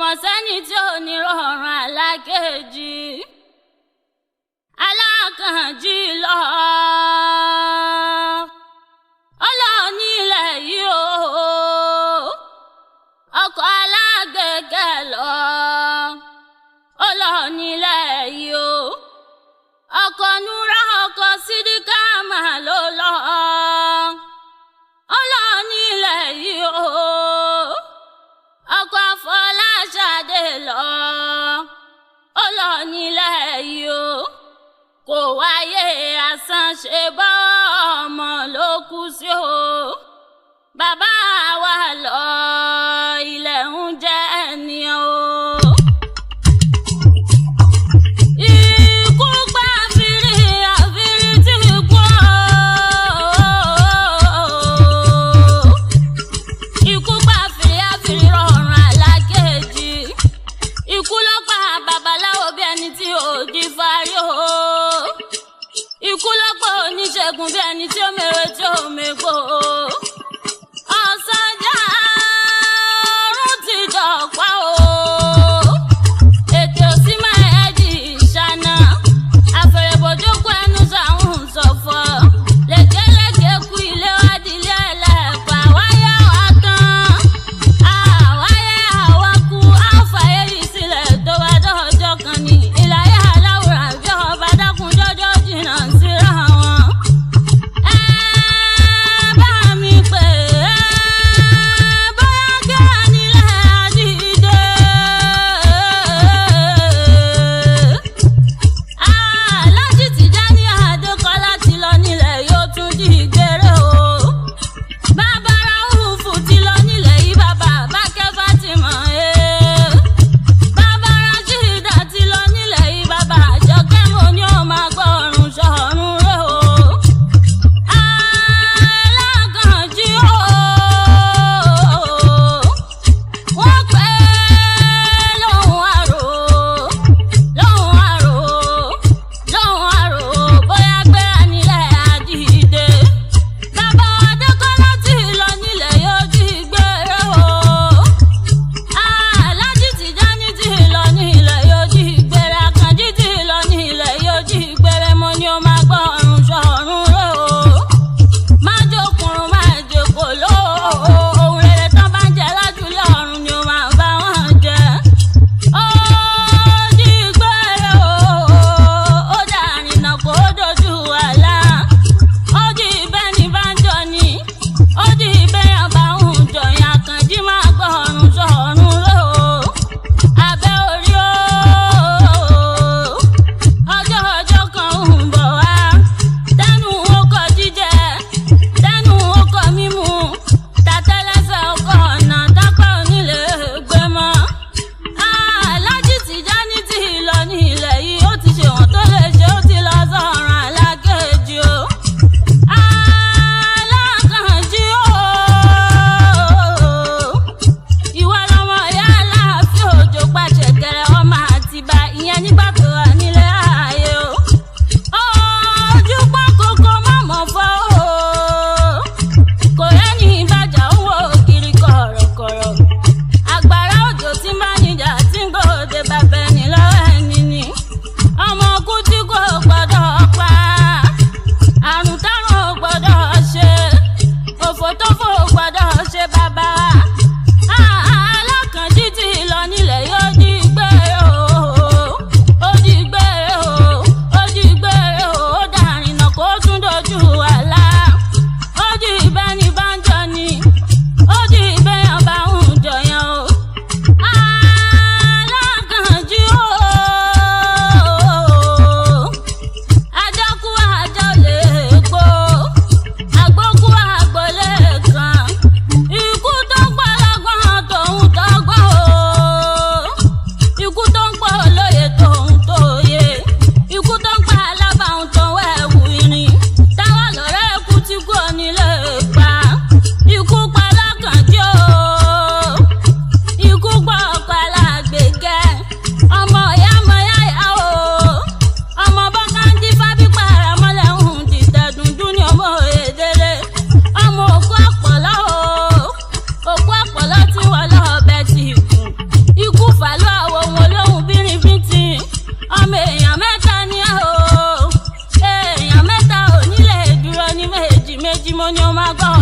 mọ̀ sẹ́ni tí ò ní rọrùn alákejì alákànjí lọ ọlọ́ọ̀ni ilẹ̀ yìí o ọkọ̀ alágbèékẹ́ lọ ọlọ́ọ̀ni ilẹ̀ yìí o ọkọ̀ núra ọkọ̀ sídíkà máa ló lọ ọlọ́ọ̀ni ilẹ̀ yìí o ọkọ̀ Fọláṣadé lọ ọlọ́ọ̀ni ilẹ̀ yìí o kò wáyé asán ṣe bọ́ ọmọ ló kú sí o bàbá wa lọ ilẹ̀ ń jẹ́ ẹni o. Ikú pa fìrí àfìrí tí kú o. Ikú pa fìrí àfìrí rọrùn alákejì. Ikú ló pa babaláwo bí ẹni tí ò di fárí o. Ikú ló pa oníṣègùn bí ẹni tí ó mèrè tí ó mègbò o. Ọ̀sánjà ọ̀run ti dọ̀pá o. Ètè òsì máa ẹ̀jì ìṣáná. Àfẹ̀rẹ̀bọ̀jọ́ kó ẹnu sàún sọ̀fọ̀. Lèkélèké kú ilé wá dilé ẹlẹ́pà. Wáyé wa tán. Àwáyé àwa kú. Àfàyè yìí sílẹ̀ tó bá dọ̀jọ́ kan ní. Ìlàyé aláwòrán bí ọba dákun jọjọ́ jìnnà síra wọn. máa gbọ́